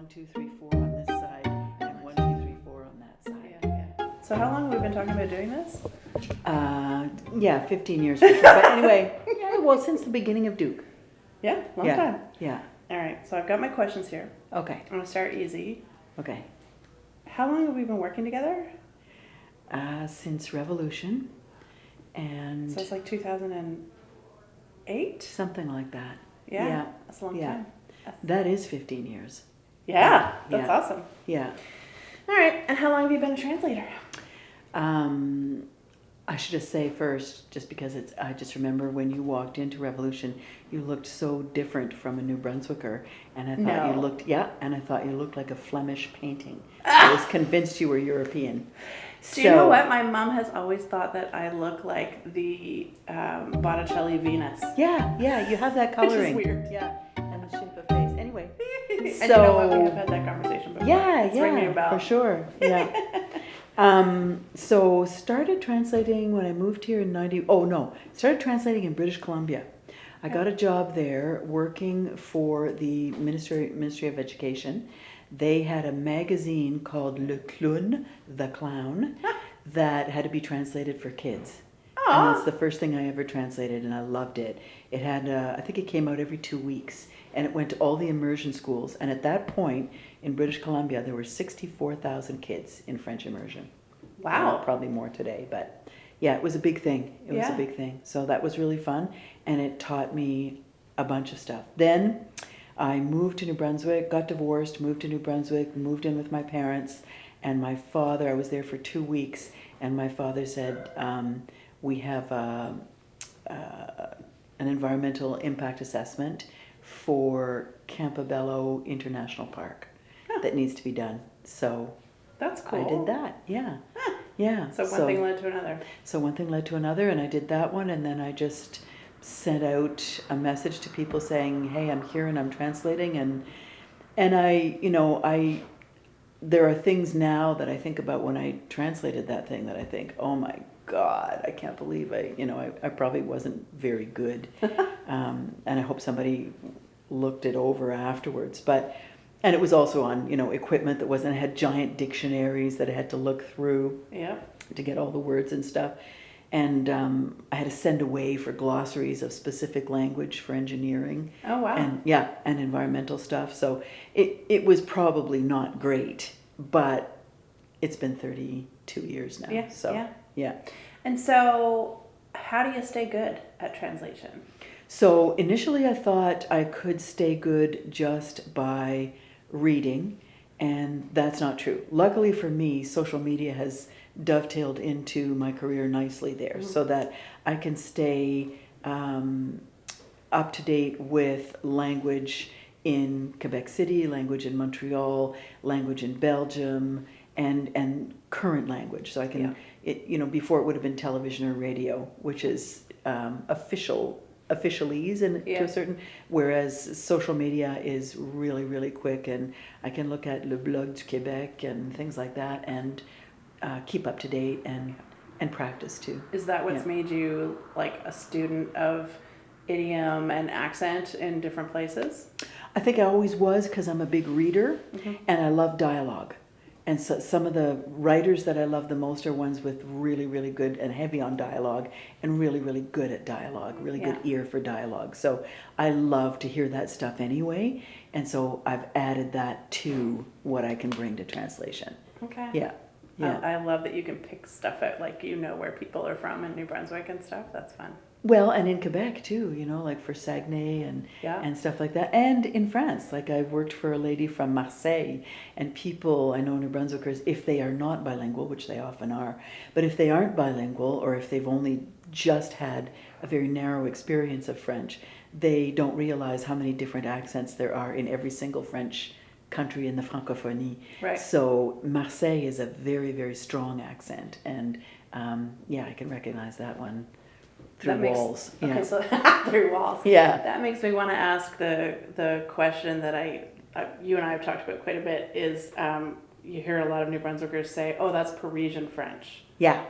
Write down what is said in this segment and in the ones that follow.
1, 2, 3, 4 on this side, and 1, 2, 3, 4 on that side. Yeah. So how long have we been talking about doing this? Yeah, 15 years for sure. But anyway, well, since the beginning of Duke. Yeah, long time. Yeah. All right, so I've got my questions here. Okay. I'm going to start easy. Okay. How long have we been working together? Since Revolution, and So it's like 2008? something like that. Yeah, that's a long time. That is 15 years. Yeah, that's awesome. Yeah. All right, and how long have you been a translator? I should just say first, just because I just remember when you walked into Revolution, you looked so different from a New Brunswicker, and I thought you looked like a Flemish painting. I was convinced you were European. Do you know what? My mom has always thought that I look like the Botticelli Venus. Yeah, you have that coloring. Which is weird. Yeah, and the shape of face. Anyway, And you know what? We have had that conversation before. It's ringing a bell. For sure. Yeah. So started translating when I moved here in started translating in British Columbia. I got a job there working for the Ministry of Education. They had a magazine called Le Clown, The Clown, that had to be translated for kids. Aww. And that's the first thing I ever translated, and I loved it. It had, I think it came out every 2 weeks, and it went to all the immersion schools. And at that point, in British Columbia, there were 64,000 kids in French immersion. Wow. Probably more today, but yeah, it was a big thing. It was a big thing. So that was really fun, and it taught me a bunch of stuff. Then I moved to New Brunswick, got divorced, moved to New Brunswick, moved in with my parents, and my father, I was there for 2 weeks, and my father said, we have an environmental impact assessment for Campobello International Park that needs to be done. So that's cool. I did that. Yeah. Yeah. So one thing led to another. So one thing led to another, and I did that one, and then I just sent out a message to people saying, "Hey, I'm here and I'm translating," and there are things now that I think about when I translated that thing that I think, "Oh my God, I can't believe I probably wasn't very good," and I hope somebody looked it over afterwards. And it was also on, equipment that wasn't, I had giant dictionaries that I had to look through to get all the words and stuff. And I had to send away for glossaries of specific language for engineering. Oh, wow. And environmental stuff. So it was probably not great, but it's been 32 years now. Yeah. And so how do you stay good at translation? So initially I thought I could stay good just by reading, and that's not true. Luckily for me, social media has dovetailed into my career nicely there, so that I can stay up to date with language in Quebec City, language in Montreal, language in Belgium, and current language. So I can, before it would have been television or radio, which is officialese to a certain, whereas social media is really, really quick, and I can look at Le Blog du Québec and things like that and keep up to date and practice too. Is that what's made you like a student of idiom and accent in different places? I think I always was, because I'm a big reader and I love dialogue. And so some of the writers that I love the most are ones with really, really good and heavy on dialogue and really, really good at dialogue, really good ear for dialogue. So I love to hear that stuff anyway. And so I've added that to what I can bring to translation. Okay. Yeah. I love that you can pick stuff out, like where people are from in New Brunswick and stuff. That's fun. Well, and in Quebec too, like for Saguenay and stuff like that. And in France, like I worked for a lady from Marseille, and people, I know New Brunswickers, if they are not bilingual, which they often are, but if they aren't bilingual, or if they've only just had a very narrow experience of French, they don't realize how many different accents there are in every single French country in the francophonie. Right. So Marseille is a very, very strong accent, and I can recognize that one. Through walls. Okay, so through walls. Yeah. That makes me want to ask the question that you and I have talked about quite a bit is you hear a lot of New Brunswickers say, "Oh, that's Parisian French." Yeah.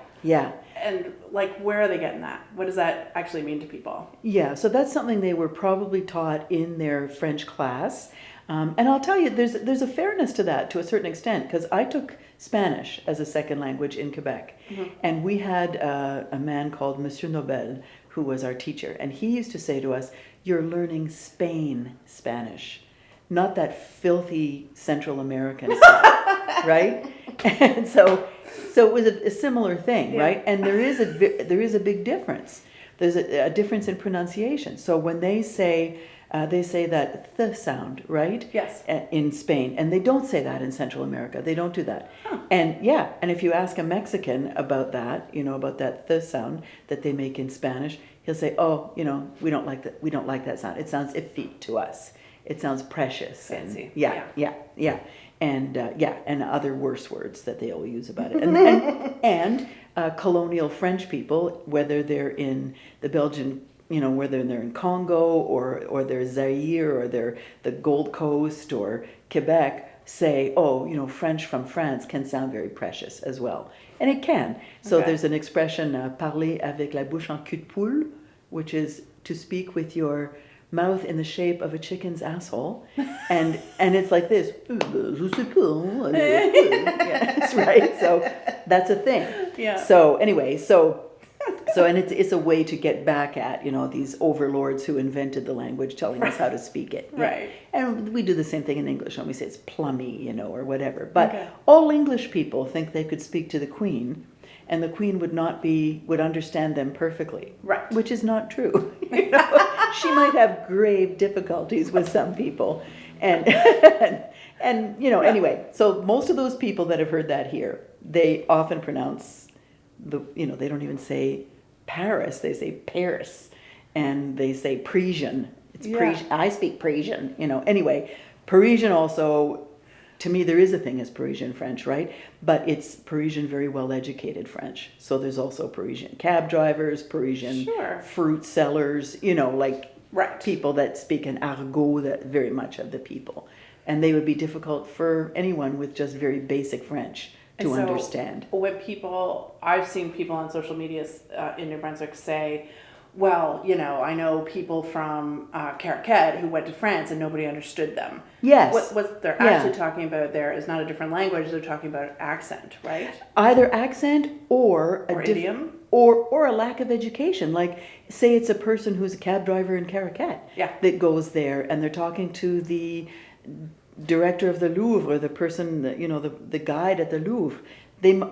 And like, where are they getting that? What does that actually mean to people? Yeah, so that's something they were probably taught in their French class. And I'll tell you, there's a fairness to that to a certain extent, because I took Spanish as a second language in Quebec. And we had a man called Monsieur Nobel, who was our teacher. And he used to say to us, "You're learning Spain Spanish, not that filthy Central American stuff," right? And so it was a similar thing, right? And there is a big difference. There's a difference in pronunciation. So when they say that th sound, right? Yes. In Spain, and they don't say that in Central America. They don't do that. Huh. And if you ask a Mexican about that, about that th sound that they make in Spanish, he'll say, "Oh, we don't like that. We don't like that sound. It sounds effete to us. It sounds precious." Fancy. And yeah. And other worse words that they'll use about it. And colonial French people, whether they're in the Belgian, whether they're in Congo or they're Zaire or they're the Gold Coast or Quebec, say, "Oh, French from France can sound very precious as well." And it can. So there's an expression, parler avec la bouche en cul de poule, which is to speak with your mouth in the shape of a chicken's asshole, and it's like this. Yes, right. So that's a thing. Yeah. So anyway, and it's a way to get back at these overlords who invented the language, telling us how to speak it. Right. And we do the same thing in English when we say it's plummy, or whatever. But all English people think they could speak to the Queen, and the Queen would understand them perfectly. Right. Which is not true. She might have grave difficulties with some people. And anyway, so most of those people that have heard that here, they often pronounce they don't even say Paris, they say Paris, and they say Parisian. It's Parisian. I speak Parisian, Anyway, Parisian also, to me, there is a thing as Parisian French, right? But it's Parisian very well-educated French. So there's also Parisian cab drivers, Parisian fruit sellers, people that speak an argot that very much of the people. And they would be difficult for anyone with just very basic French to understand. When I've seen people on social media in New Brunswick say, "Well, I know people from Caracat who went to France and nobody understood them." Yes. What they're actually talking about there is not a different language. They're talking about accent, right? Either accent or idiom. Or a lack of education. Like, say it's a person who's a cab driver in Caracat that goes there, and they're talking to the director of the Louvre, or the person that, the guide at the Louvre,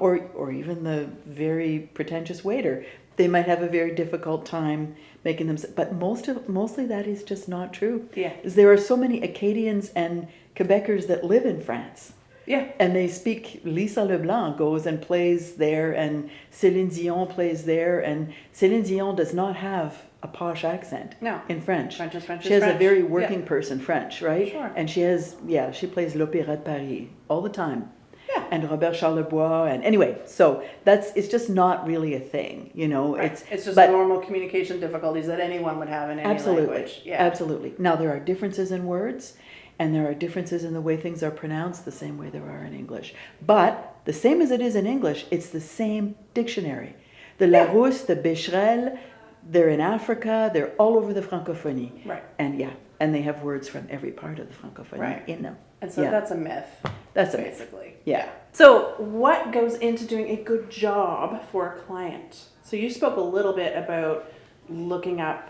or even the very pretentious waiter. They might have a very difficult time making them, but mostly that is just not true. Yeah. There are so many Acadians and Quebecers that live in France. Yeah. And they speak. Lisa Leblanc goes and plays there, and Céline Dion plays there, and Céline Dion does not have a posh accent in French. French is she has French. a very working person French, right? Sure. And she plays l'Opéra de Paris all the time. Yeah. And Robert Charlebois, and anyway, so it's just not really a thing, Right. It's just normal communication difficulties that anyone would have in any language. Yeah. Absolutely. Now there are differences in words, and there are differences in the way things are pronounced, the same way there are in English. But the same as it is in English, it's the same dictionary. The Larousse, the Becherel, they're in Africa, they're all over the francophonie. Right. And they have words from every part of the francophonie in them. And so that's a myth. That's basically. Yeah. So what goes into doing a good job for a client? So you spoke a little bit about looking up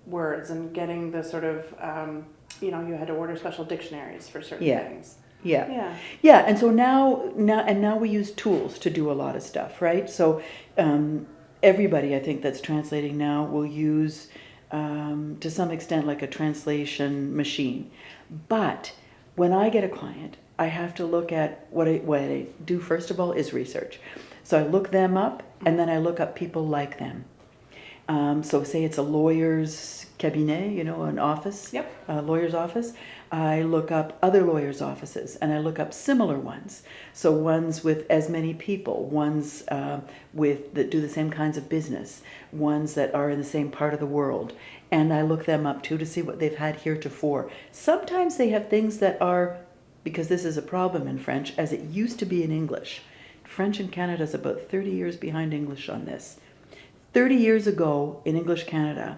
words and getting the sort of, you had to order special dictionaries for certain things. Yeah. And so now we use tools to do a lot of stuff, right? So everybody, I think, that's translating now will use, to some extent, like a translation machine. But when I get a client, I have to look at what I do first of all is research. So I look them up, and then I look up people like them. So say it's a lawyer's cabinet, an office, a lawyer's office. I look up other lawyers' offices, and I look up similar ones. So ones with as many people, ones that do the same kinds of business, ones that are in the same part of the world. And I look them up too to see what they've had heretofore. Sometimes they have things that are, because this is a problem in French, as it used to be in English. French in Canada is about 30 years behind English on this. 30 years ago in English Canada,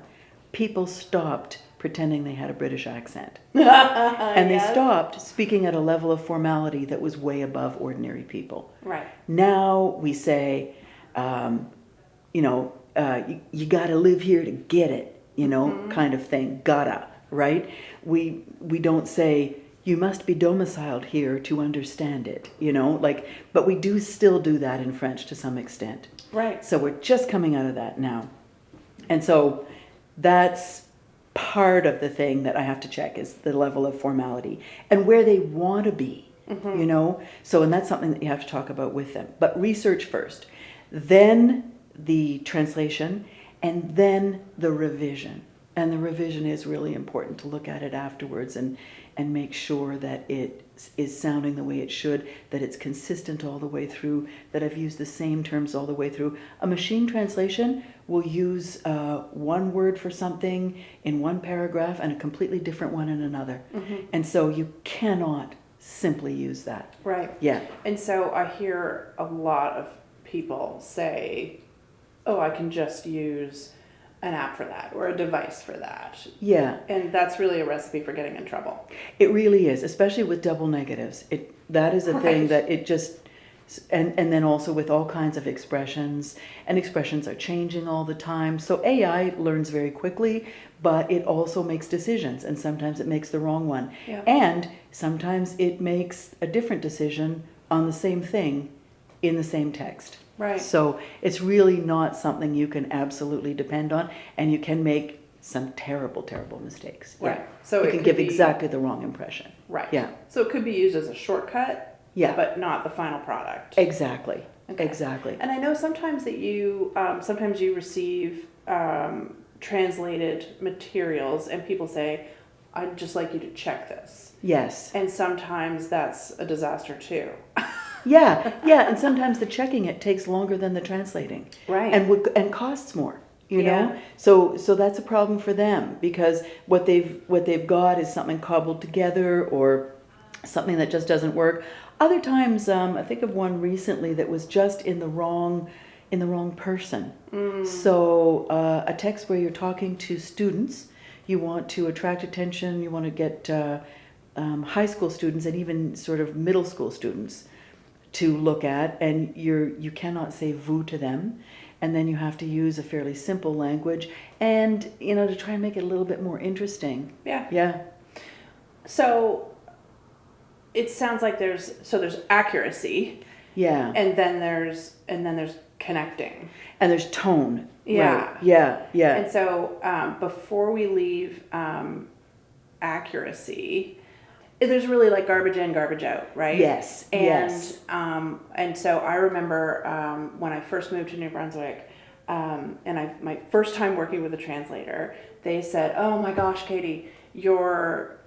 people stopped pretending they had a British accent. And they stopped speaking at a level of formality that was way above ordinary people. Right. Now we say, you got to live here to get it, kind of thing. Gotta, right? We don't say, you must be domiciled here to understand it, but we do still do that in French to some extent. Right. So we're just coming out of that now. And so that's part of the thing that I have to check is the level of formality and where they want to be, So, and that's something that you have to talk about with them. But research first, then the translation, and then the revision. And the revision is really important to look at it afterwards and make sure that it is sounding the way it should, that it's consistent all the way through, that I've used the same terms all the way through. A machine translation will use one word for something in one paragraph and a completely different one in another. And so you cannot simply use that. Right. Yeah. And so I hear a lot of people say, oh, I can just use an app for that or a device for that. Yeah. And that's really a recipe for getting in trouble. It really is, especially with double negatives. That is a thing Right. that it just, and then also with all kinds of expressions, and expressions are changing all the time. So AI learns very quickly, but it also makes decisions, and sometimes it makes the wrong one. Yeah. And sometimes it makes a different decision on the same thing in the same text. Right. So it's really not something you can absolutely depend on, and you can make some terrible, terrible mistakes. Right. Yeah. So it it can could give be- exactly the wrong impression. Right. Yeah. So it could be used as a shortcut, Yeah. but not the final product. Exactly. Okay. Exactly. And I know sometimes that you receive translated materials and people say, I'd just like you to check this. Yes. And sometimes that's a disaster too. Yeah. Yeah. And sometimes the checking it takes longer than the translating. Right. And costs more. You know, Yeah. so that's a problem for them because what they've got is something cobbled together or something that just doesn't work. Other times, I think of one recently that was just in the wrong person. So a text where you're talking to students, you want to attract attention, you want to get high school students and even sort of middle school students to look at, and you cannot say vous to them. And then you have to use a fairly simple language and, to try and make it a little bit more interesting. Yeah. Yeah. So it sounds like there's accuracy. Yeah. And then there's connecting. And there's tone. Yeah. Right. Yeah. Yeah. And so before we leave accuracy, there's really like garbage in, garbage out, right? Yes. And Yes. And so I remember when I first moved to New Brunswick, and my first time working with a translator, they said, "Oh my gosh, Katie, your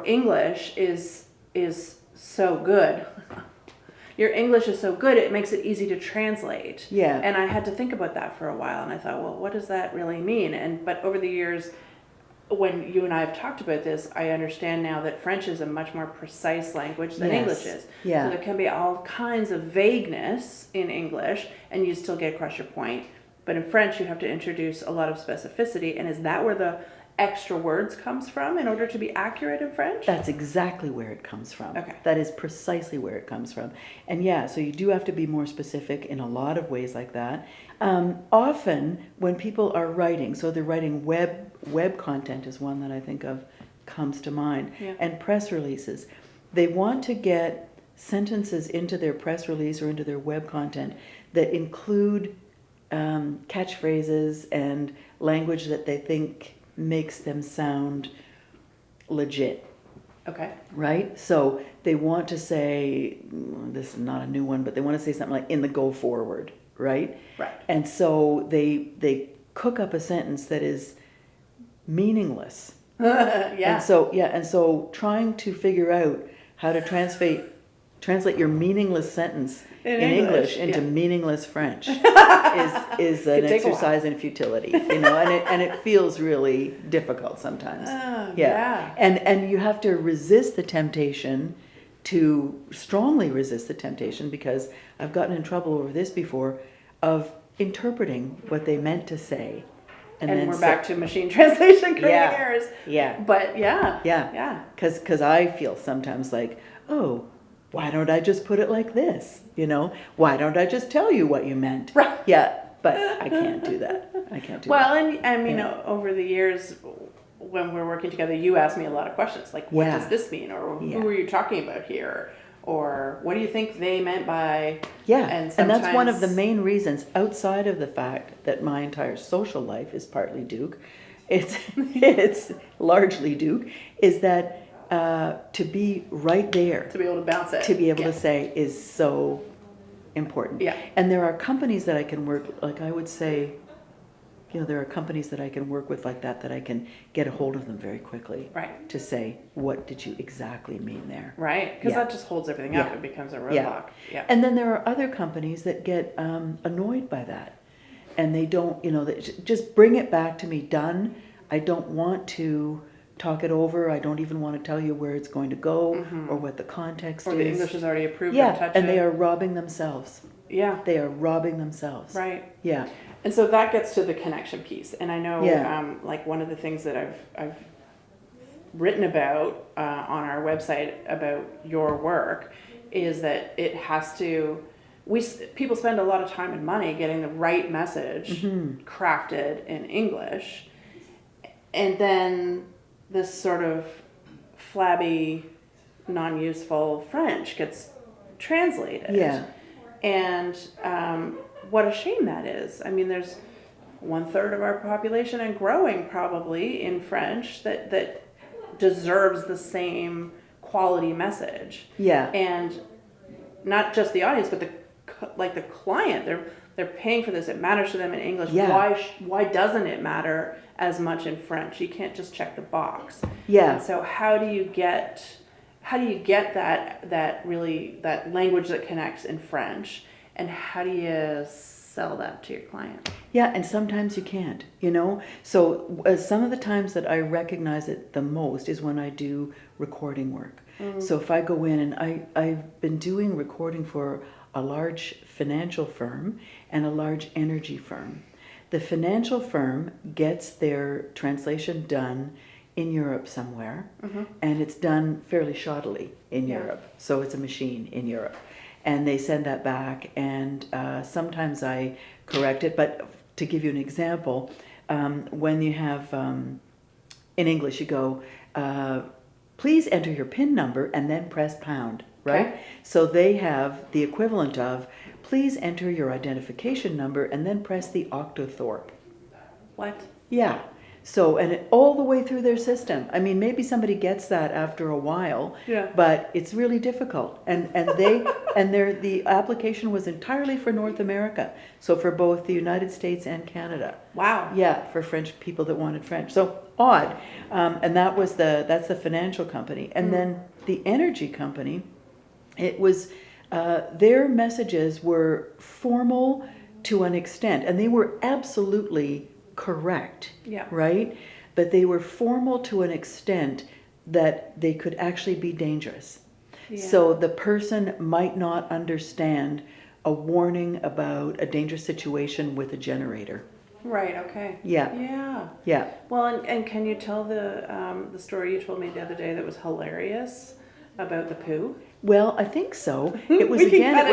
English is so good." Your English is so good, it makes it easy to translate. Yeah. And I had to think about that for a while, and I thought, well, what does that really mean? But over the years, when you and I have talked about this, I understand now that French is a much more precise language than Yes. English is. Yeah. So there can be all kinds of vagueness in English, and you still get across your point. But in French, you have to introduce a lot of specificity, and is that where the extra words comes from in order to be accurate in French? That's exactly where it comes from. Okay. That is precisely where it comes from. And yeah, so you do have to be more specific in a lot of ways like that. Often when people are writing, so they're writing web content is one that I think of comes to mind, Yeah. and press releases. They want to get sentences into their press release or into their web content that include catchphrases and language that they think makes them sound legit, Okay. right? So they want to say, this is not a new one, but they want to say something like in the go forward, right? Right. And so they cook up a sentence that is meaningless. Yeah. And so trying to figure out how to translate your meaningless sentence in English into yeah. meaningless French is an Could take a while. exercise in futility, and it feels really difficult sometimes. Yeah. And you have to resist the temptation strongly resist the temptation, because I've gotten in trouble over this before, of interpreting what they meant to say. And then we're back to machine translation creating Yeah. errors. Yeah. But yeah. Yeah. Because I feel sometimes like, oh, why don't I just put it like this? You know, why don't I just tell you what you meant? Right. Yeah, but I can't do that. I can't do Well, that. and I mean, over the years, when we're working together, you ask me a lot of questions like, what Yeah. does this mean? Or Yeah. who are you talking about here? Or what do you think they meant by... Yeah, And that's one of the sometimes- main reasons, outside of the fact that my entire social life is partly Duke, it's largely Duke, is that to be right there, To be able to bounce it. to be able to say is so important. Yeah. And there are companies that I can work, like I would say, you know, there are companies that I can work with like that I can get a hold of them very quickly. Right. To say, what did you exactly mean there? Right, because Yeah. that just holds everything up. Yeah. It becomes a Yeah. roadblock. Yeah. And then there are other companies that get annoyed by that. And they don't, you know, just bring it back to me done. I don't want to talk it over. I don't even want to tell you where it's going to go or what the context Or is. the English is already approved. Yeah, Don't touch and it. they are robbing themselves. Yeah. They are robbing themselves. Right. Yeah. And so that gets to the connection piece. And I know, Yeah. like one of the things that I've written about on our website about your work is that it has to. People spend a lot of time and money getting the right message crafted in English, and then this sort of flabby, non-useful French gets translated. Yeah. And what a shame that is. I mean, there's 1/3 of our population and growing probably in French that deserves the same quality message. Yeah. And not just the audience, but the client. They're paying for this. It matters to them in English. Yeah. Why doesn't it matter as much in French? You can't just check the box. Yeah. And so how do you get that language that connects in French, and how do you sell that to your client? Yeah, and sometimes you can't, you know? So some of the times that I recognize it the most is when I do recording work. So if I go in, and I've been doing recording for a large financial firm and a large energy firm. The financial firm gets their translation done in Europe somewhere, and it's done fairly shoddily in Europe. So it's a machine in Europe. And they send that back, and sometimes I correct it. But to give you an example, when you have, in English, you go, please enter your PIN number and then press pound, right? Okay. So they have the equivalent of, please enter your identification number and then press the octothorpe. What? Yeah. So, and all the way through their system. I mean, maybe somebody gets that after a while, but it's really difficult. And the application was entirely for North America. So for both the United States and Canada. Wow. Yeah, for French people that wanted French. So odd. And that's the financial company. And then the energy company, it was, their messages were formal to an extent, and they were absolutely correct, right? But they were formal to an extent that they could actually be dangerous. Yeah. So the person might not understand a warning about a dangerous situation with a generator. Right, okay. Yeah. Yeah. Yeah. Well, and can you tell the story you told me the other day that was hilarious about the poo? Well, I think so. It was it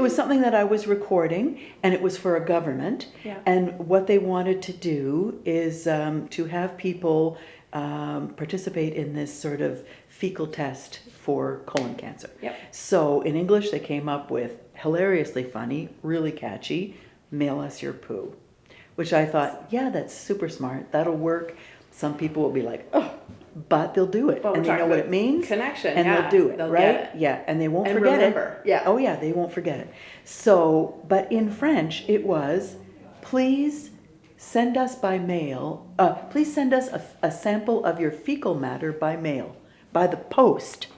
was something that I was recording, and it was for a government. Yeah. And what they wanted to do is to have people participate in this sort of fecal test for colon cancer. Yep. So in English, they came up with hilariously funny, really catchy, mail us your poo, which I thought, yeah, that's super smart. That'll work. Some people will be like, oh, but they'll do it, well, and they know what it means, connection, and they'll do it, they'll right? get it. Yeah, and they won't And forget remember. it. Yeah, oh yeah, they won't forget it. So, but in French, it was, please send us by mail. Please send us a sample of your fecal matter by mail, by the post.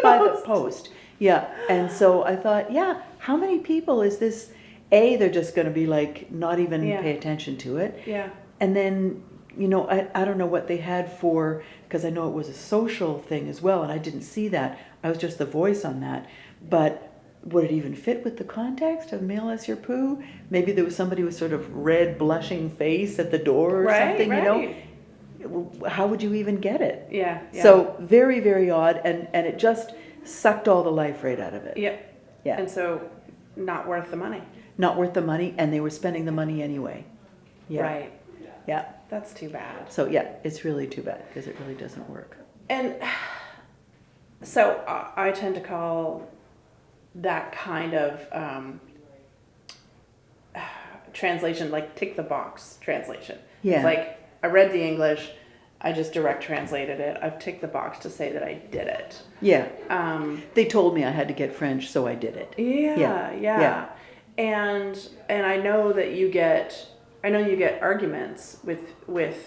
By the post. Yeah, and so I thought, yeah, how many people is this? They're just going to be like, not even pay attention to it. Yeah. And then, you know, I don't know what they had for, because I know it was a social thing as well, and I didn't see that. I was just the voice on that. But would it even fit with the context of mais laissez poo? Maybe there was somebody with sort of red blushing face at the door or something, you know? How would you even get it? Yeah. So very, very odd, and it just sucked all the life right out of it. Yep. Yeah. And so not worth the money. Not worth the money, and they were spending the money anyway. Yeah. Right. Yeah. That's too bad. So yeah, it's really too bad because it really doesn't work. And so I tend to call that kind of translation like tick the box translation. Yeah. It's like I read the English, I just direct translated it. I've ticked the box to say that I did it. Yeah. They told me I had to get French, so I did it. Yeah. And I know that you get arguments with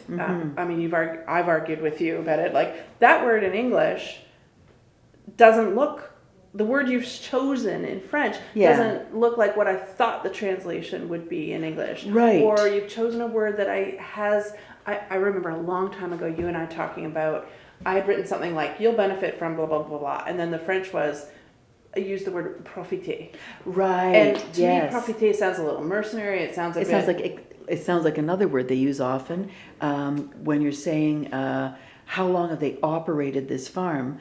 I mean I've argued with you about it. Like that word in English doesn't look, the word you've chosen in French doesn't look like what I thought the translation would be in English. Right. Or you've chosen a word that I remember a long time ago you and I talking about, I had written something like, you'll benefit from blah, blah, blah, blah. And then the French was, I used the word profiter. Right. And to me, profiter sounds a little mercenary. It sounds like another word they use often when you're saying how long have they operated this farm?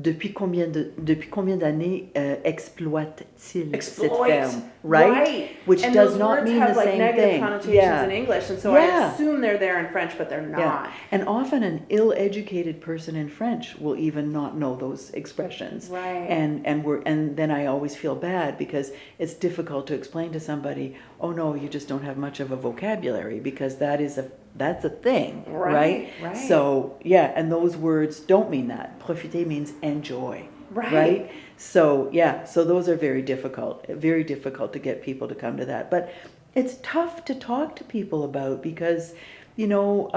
Depuis combien d'années exploite-t-il cette ferme? Right? Which and does not mean the same thing. And those words have like negative connotations in English, and so I assume they're there in French, but they're not. Yeah. And often an ill-educated person in French will even not know those expressions. Right. And then I always feel bad because it's difficult to explain to somebody, oh no, you just don't have much of a vocabulary, because that's a thing, right? So yeah, and those words don't mean that. Profiter means enjoy, right? So yeah, so those are very difficult to get people to come to that. But it's tough to talk to people about because, you know,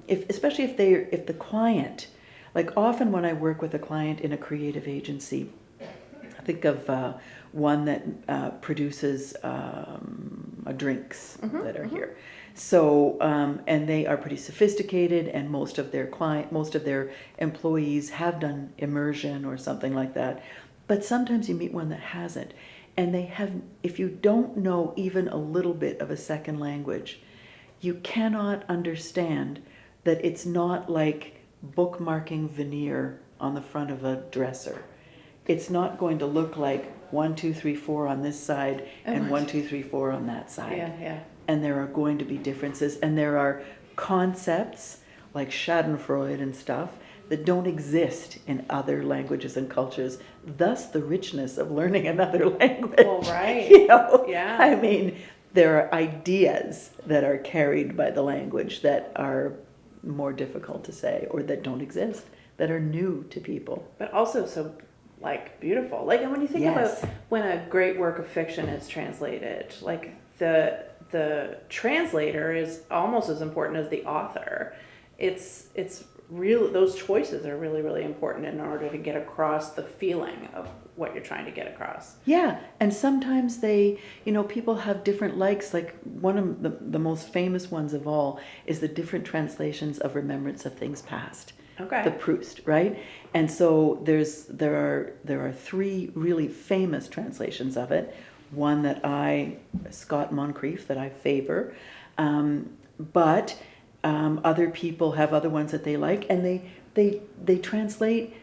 especially if the client, like often when I work with a client in a creative agency, I think of one that produces drinks that are here. So, and they are pretty sophisticated, and most of their employees have done immersion or something like that. But sometimes you meet one that hasn't, and if you don't know even a little bit of a second language, you cannot understand that it's not like bookmarking veneer on the front of a dresser. It's not going to look like 1, 2, 3, 4 on this side and 1, 2, 3, 4 on that side. Yeah. And there are going to be differences, and there are concepts like Schadenfreude and stuff that don't exist in other languages and cultures. Thus, the richness of learning another language. Well, right. You know? Yeah. I mean, there are ideas that are carried by the language that are more difficult to say, or that don't exist, that are new to people. But also so like beautiful. Like, and when you think about when a great work of fiction is translated, like the translator is almost as important as the author. It's real. Those choices are really, really important in order to get across the feeling of what you're trying to get across. Yeah, and sometimes people have different likes. Like one of the most famous ones of all is the different translations of Remembrance of Things Past. Okay. The Proust, right? And so there are 3 really famous translations of it. One that Scott Moncrief, that I favor, but other people have other ones that they like, and they translate.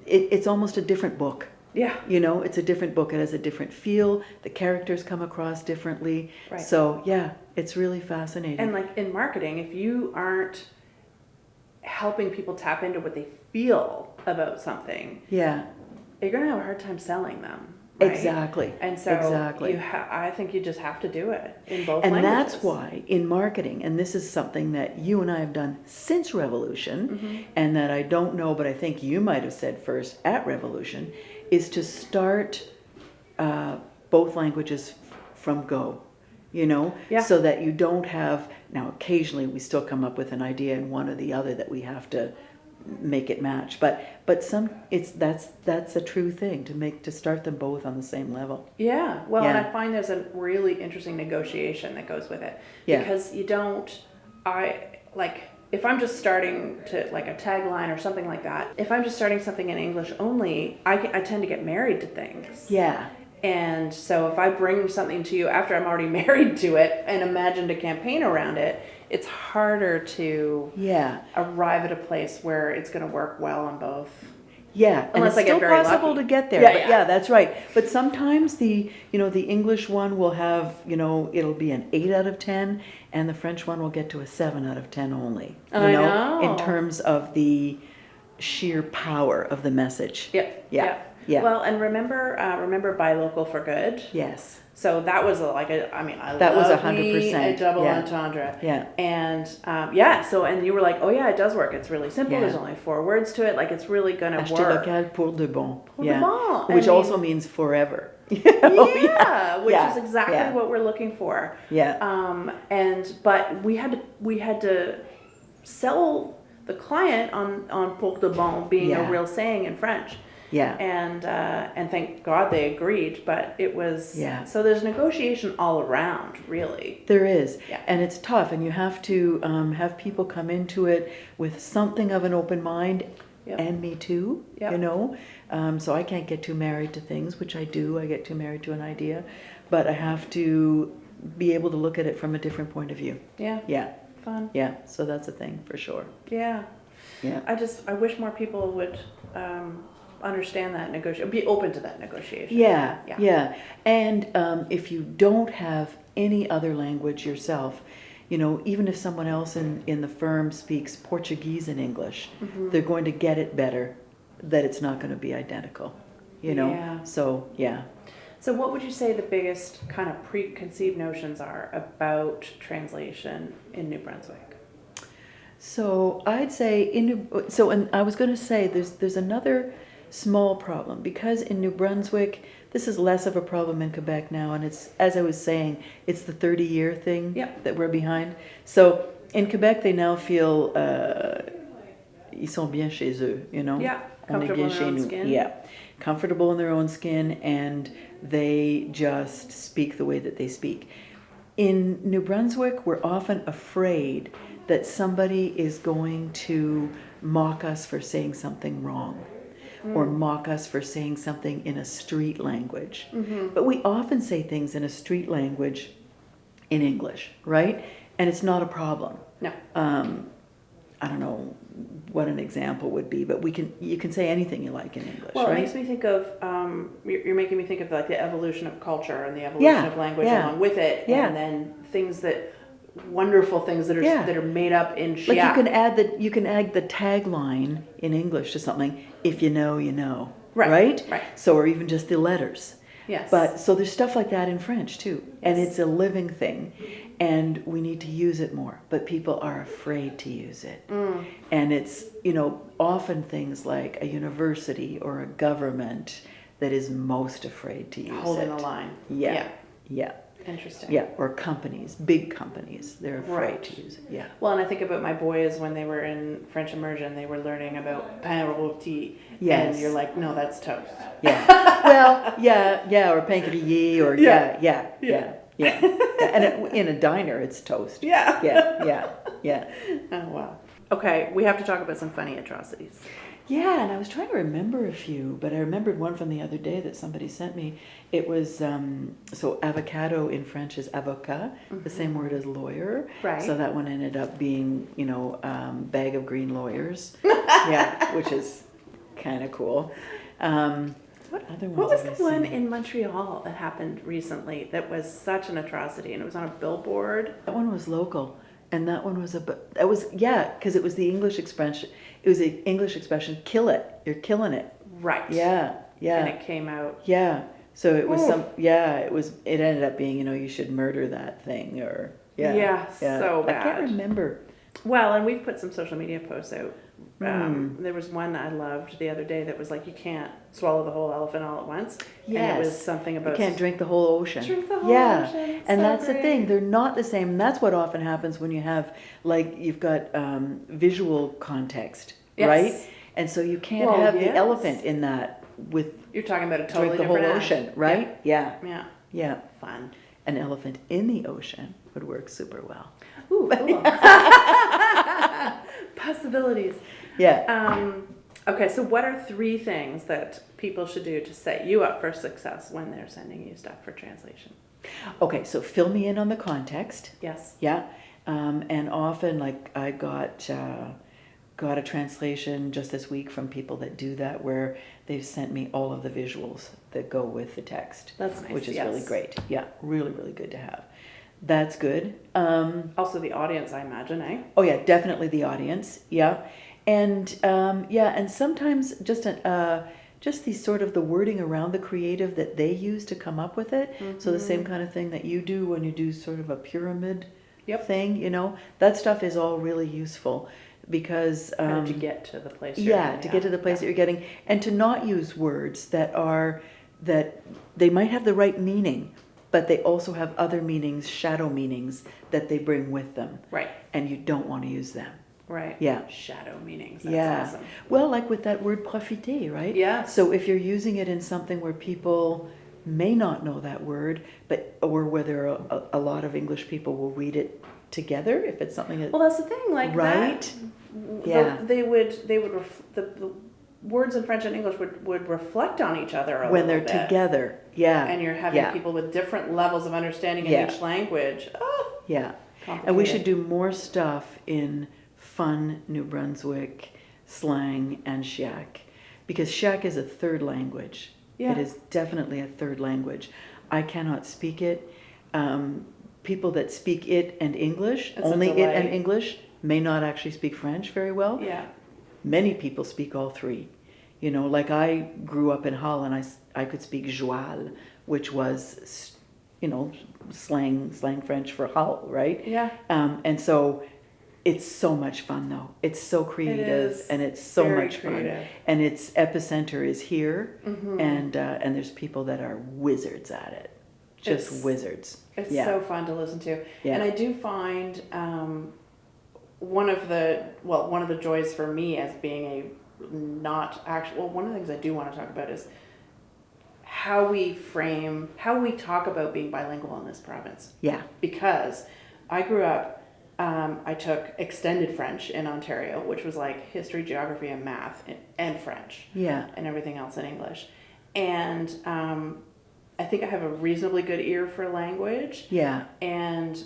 It's almost a different book. Yeah. You know, it's a different book. It has a different feel. The characters come across differently. Right. So yeah, it's really fascinating. And like in marketing, if you aren't helping people tap into what they feel about something, you're going to have a hard time selling them. Right? Exactly. And so I think you just have to do it in both languages. And languages. that's why in marketing, and this is something that you and I have done since Revolution, and that I don't know, but I think you might have said first at Revolution, is to start both languages from go, so that you don't have, now occasionally we still come up with an idea in one or the other that we have to make it match, but that's a true thing, to start them both on the same level. And I find there's a really interesting negotiation that goes with it, because if I'm just starting to, like a tagline or something like that, if I'm just starting something in English only, I tend to get married to things. And so if I bring something to you after I'm already married to it and imagined a campaign around it, it's harder to arrive at a place where it's going to work well on both. Yeah, and Unless it's I get still very possible lucky. to get there. Yeah, But yeah. yeah, that's right. But sometimes the English one will have, it'll be an 8 out of 10, and the French one will get to a 7 out of 10 only. I know. In terms of the sheer power of the message. Yep. Yeah. Yeah. Well, and remember buy local for good. Yes. So that was I That was love 100%. me a double Yeah. entendre. Yeah. And so and you were like, oh yeah, it does work. It's really simple. Yeah. There's only 4 words to it. Like it's really gonna Acheter work. local pour de bon. Pour de bon. Which also means forever. Which is exactly what we're looking for. Yeah. But we had to sell the client on pour de bon being a real saying in French. Yeah. And thank God they agreed, but it was so there's negotiation all around, really. There is. Yeah. And it's tough, and you have to have people come into it with something of an open mind. Yep. And me too. Yep. So I can't get too married to things, which I do. I get too married to an idea, but I have to be able to look at it from a different point of view. Yeah. Yeah. Fun. Yeah. So that's a thing for sure. Yeah. Yeah. I wish more people would understand that be open to that negotiation. Yeah. Yeah. And if you don't have any other language yourself, even if someone else in the firm speaks Portuguese and English, they're going to get it better, that it's not going to be identical, Yeah. So, yeah. So what would you say the biggest kind of preconceived notions are about translation in New Brunswick? So I'd say and I was going to say there's another small problem, because in New Brunswick, this is less of a problem in Quebec now, and it's, as I was saying, it's the 30-year thing that we're behind. So in Quebec, they now feel ils sont bien chez eux, Yeah, comfortable in their own skin. Yeah, comfortable in their own skin, and they just speak the way that they speak. In New Brunswick, we're often afraid that somebody is going to mock us for saying something wrong, or mock us for saying something in a street language. But we often say things in a street language in English, right? And it's not a problem. No. I don't know what an example would be, but you can say anything you like in English, well, right? it makes me think of, you're making me think of like the evolution of culture and the evolution of language along with it, and then wonderful things that are made up in Chiac. Like you can add the tagline in English to something, if you know, you know. Right? So, or even just the letters. Yes. But so there's stuff like that in French too. Yes. And it's a living thing. And we need to use it more. But people are afraid to use it. And it's, often things like a university or a government that is most afraid to use it. Holding the line. Yeah. Interesting. Yeah, or companies, big companies, they're afraid to use it. Yeah. Well, and I think about my boys when they were in French immersion, they were learning about pain rôti. Yes. And you're like, no, that's toast. Yeah. Well, yeah, or pain grillé, or yeah. And in a diner, it's toast. Yeah. Oh, wow. Okay, we have to talk about some funny atrocities. Yeah, and I was trying to remember a few, but I remembered one from the other day that somebody sent me. It was, so avocado in French is avocat, the same word as lawyer. Right. So that one ended up being, bag of green lawyers. Which is kind of cool. What other ones? What was have the I one seen? in Montreal that happened recently that was such an atrocity, and it was on a billboard? That one was local. And that one was because it was the English expression. It was the English expression, kill it. You're killing it. Right. Yeah. And it came out. Yeah. So it was it ended up being, you should murder that thing, or so bad. I can't remember. Well, and we've put some social media posts out. There was one I loved the other day that was like, you can't swallow the whole elephant all at once. Yes. And it was something about... You can't drink the whole ocean. Drink the whole ocean. And so that's great. the thing. They're not the same. And that's what often happens when you have, you've got visual context, right? And so you can't have the elephant in that with... You're talking about a totally drink the whole ocean, right? Yeah. Fun. An elephant in the ocean would work super well. Ooh, cool. Possibilities. Yeah. Okay, so what are 3 things that people should do to set you up for success when they're sending you stuff for translation? Okay, so fill me in on the context. Yes. Yeah. And often, like, I got a translation just this week from people that do that, where they've sent me all of the visuals that go with the text. That's nice. Which is yes. really great. Yeah, really, really good to have. That's good. Also the audience, I imagine, eh? Oh yeah, definitely the audience. Yeah, and and sometimes just these sort of the wording around the creative that they use to come up with it. So the same kind of thing that you do when you do sort of a pyramid thing, you know, that stuff is all really useful, because how did you get to the place? To get to the place that you're getting, and to not use words that they might have the right meaning, but they also have other meanings, shadow meanings, that they bring with them. Right. And you don't want to use them. Right. Yeah. Shadow meanings. That's awesome. Well, like with that word profiter, right? Yeah. So if you're using it in something where people may not know that word, or whether a lot of English people will read it together, if it's something that... Well, that's the thing, like right? that. Yeah. The words in French and English would reflect on each other a when little they're bit. together. Yeah. And you're having people with different levels of understanding in each language. Oh, yeah. And we should do more stuff in fun New Brunswick slang and Chiac, because Chiac is a third language. Yeah. It is definitely a third language. I cannot speak it. People that speak it and English, only it and English, may not actually speak French very well. Yeah. Many people speak all 3. You know, like I grew up in Hull, and I could speak joual, which was, you know, slang French for Hull, right? Yeah. And so it's so much fun, though. It's so creative, and it's so much creative. fun. And its epicenter is here, Mm-hmm. and there's people that are wizards at it, just wizards. It's so fun to listen to, and I do find one of the joys for me as being a not actual. One of the things I do want to talk about is how we talk about being bilingual in this province. Yeah. Because I grew up, I took extended French in Ontario, which was like history, geography, and math, and French. Yeah. And everything else in English. And I think I have a reasonably good ear for language. Yeah. And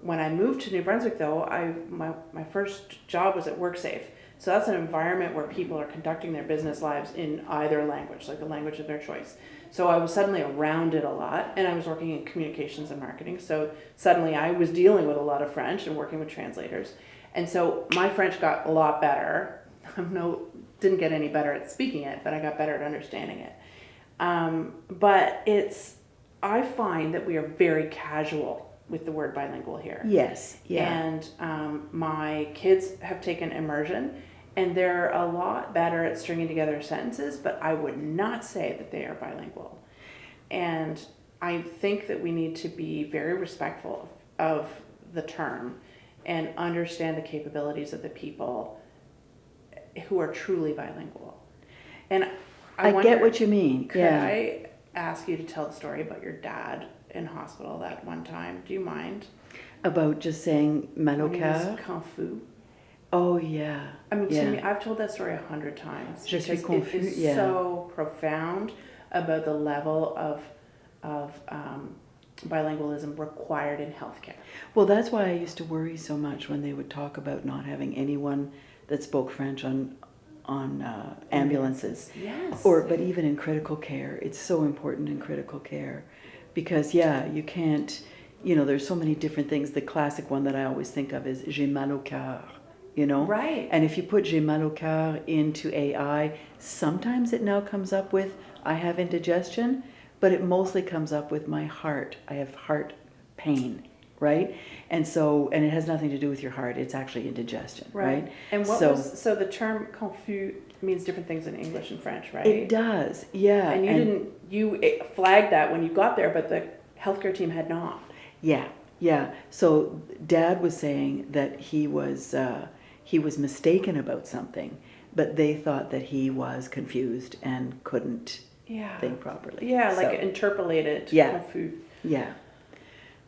when I moved to New Brunswick, though, my first job was at WorkSafe. So that's an environment where people are conducting their business lives in either language, like the language of their choice. So I was suddenly around it a lot, and I was working in communications and marketing. So suddenly I was dealing with a lot of French and working with translators. And so my French got a lot better. Didn't get any better at speaking it, but I got better at understanding it. But I find that we are very casual with the word bilingual here. Yes. Yeah. And my kids have taken immersion, and they're a lot better at stringing together sentences, but I would not say that they are bilingual. And I think that we need to be very respectful of the term and understand the capabilities of the people who are truly bilingual. And I get what you mean. Could I ask you to tell the story about your dad in hospital that one time? Do you mind? About just saying maloca? Confus. Oh yeah. I mean, to me, I've told that story 100 times. Je suis confus. It is so profound about the level of bilingualism required in healthcare. Well, that's why I used to worry so much when they would talk about not having anyone that spoke French on ambulances. Yes. But even in critical care, it's so important in critical care, because you can't. There's so many different things. The classic one that I always think of is j'ai mal au cœur. Right. And if you put j'ai mal au cœur into AI, sometimes it now comes up with I have indigestion, but it mostly comes up with my heart. I have heart pain, right? And it has nothing to do with your heart. It's actually indigestion, right? And so the term confus means different things in English and French, right? It does, yeah. And you flagged that when you got there, but the healthcare team had not. Yeah. So Dad was saying that he was mistaken about something, but they thought that he was confused and couldn't think properly. Yeah, like interpolated. Yeah. Confus. Yeah.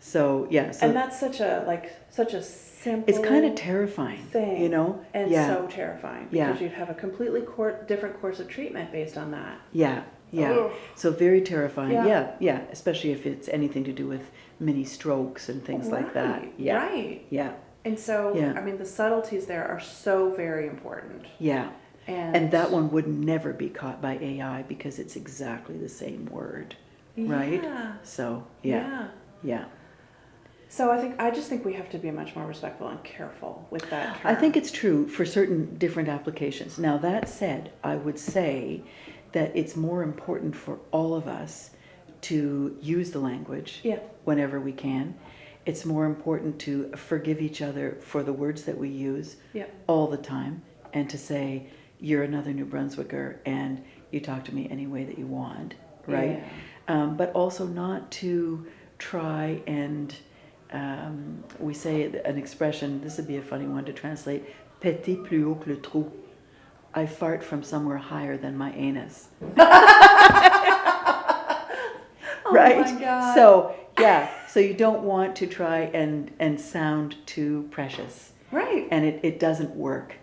So yeah, so And that's such a simple. it's kind of terrifying, thing, you know? and Yeah. so terrifying Yeah. because you'd have a completely different course of treatment based on that. Yeah, yeah. Ugh. So very terrifying. Yeah. Yeah, yeah. Especially if it's anything to do with mini strokes and things like that. Right, Yeah. right. Yeah. And so, Yeah. I mean, the subtleties there are so very important. Yeah. And And that one would never be caught by AI because it's exactly the same word. Right? Yeah. So yeah. Yeah. So I just think we have to be much more respectful and careful with that term. I think it's true for certain different applications. Now that said, I would say that it's more important for all of us to use the language Yeah. whenever we can. It's more important to forgive each other for the words that we use Yeah. all the time, and to say, you're another New Brunswicker and you talk to me any way that you want, right? But also not to try and, we say an expression, this would be a funny one to translate, péter plus haut que le trou. I fart from somewhere higher than my anus. Right? Oh my God. So, yeah, so you don't want to try and sound too precious. Right. And it doesn't work.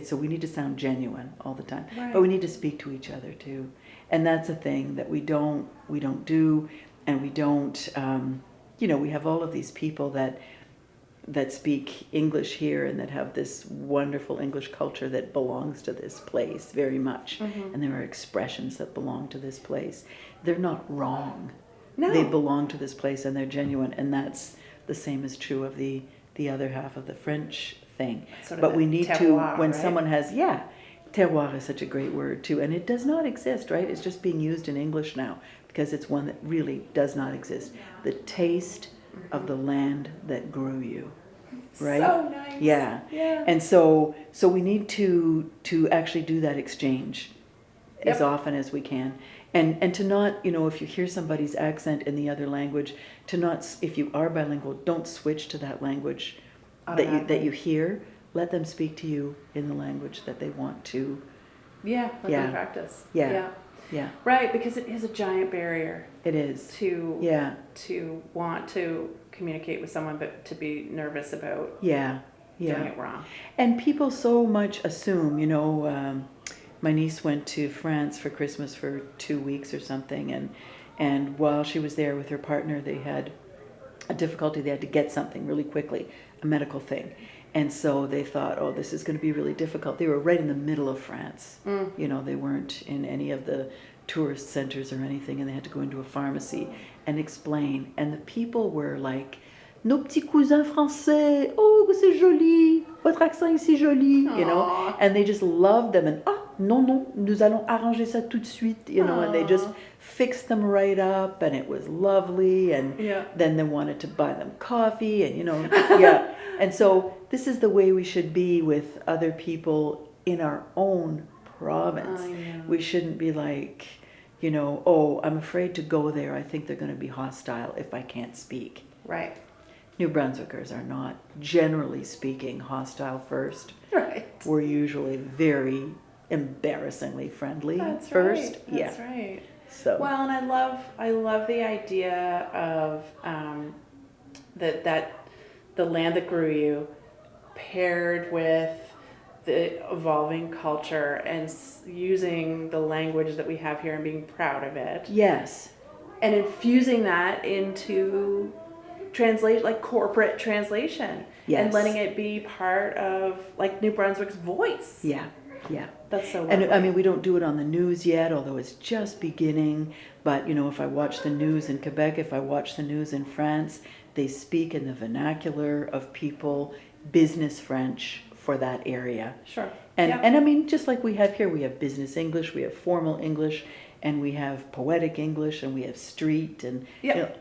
So we need to sound genuine all the time. Right. But we need to speak to each other too. And that's a thing that we don't do, and we don't, we have all of these people that speak English here and that have this wonderful English culture that belongs to this place very much. Mm-hmm. And there are expressions that belong to this place. They're not wrong. No. They belong to this place and they're genuine. And that's the same is true of the other half of the French thing. Sort of But the we need terroir, to, when right? someone has, terroir is such a great word too. And it does not exist, right? It's just being used in English now because it's one that really does not exist. The taste of the land that grew you, right? So nice. Yeah. Yeah. And so we need to actually do that exchange as often as we can. And to not, if you hear somebody's accent in the other language, to not, if you are bilingual, don't switch to that language that you hear. Let them speak to you in the language that they want to. Let them practice. Yeah. Right, because it is a giant barrier. It is. To want to communicate with someone, but to be nervous about doing it wrong. And people so much assume, my niece went to France for Christmas for 2 weeks or something, and while she was there with her partner, they had a difficulty. They had to get something really quickly, a medical thing. And so they thought, oh, this is going to be really difficult. They were right in the middle of France. They weren't in any of the tourist centers or anything, and they had to go into a pharmacy and explain. And the people were like, nos petits cousins français, oh, c'est joli, votre accent est si joli, Aww. and they just loved them. And non, nous allons arranger ça tout de suite, and they just fixed them right up, and it was lovely. And then they wanted to buy them coffee, and And so this is the way we should be with other people in our own province. We shouldn't be like, oh, I'm afraid to go there. I think they're going to be hostile if I can't speak. Right. New Brunswickers are not, generally speaking, hostile first. Right. We're usually very embarrassly friendly That's first. Right. That's right. So. Well, and I love the idea of that the land that grew you, paired with the evolving culture and using the language that we have here and being proud of it. Yes. And infusing that into corporate translation. Yes. And letting it be part of New Brunswick's voice. Yeah. That's so lovely. And I mean, we don't do it on the news yet, although it's just beginning. But, if I watch the news in Quebec, if I watch the news in France, they speak in the vernacular of people, business French for that area. Sure. And I mean, just like we have here, we have business English, we have formal English, and we have poetic English, and we have street, and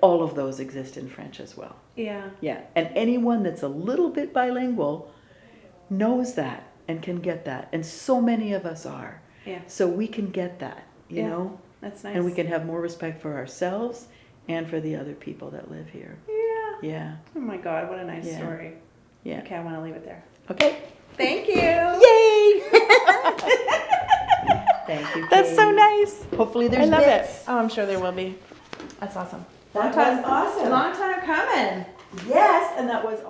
all of those exist in French as well. Yeah. Yeah. And anyone that's a little bit bilingual knows that and can get that. And so many of us are. Yeah. So we can get that, you know? That's nice. And we can have more respect for ourselves and for the other people that live here. Yeah. Yeah. Oh my God, what a nice story. Yeah. Okay, I want to leave it there. Okay. Thank you. Yay! Thank you, That's so Kate. nice. Hopefully there's I love bits. it. Oh, I'm sure there will be. That's awesome. That was awesome. Long time coming. Yes, and that was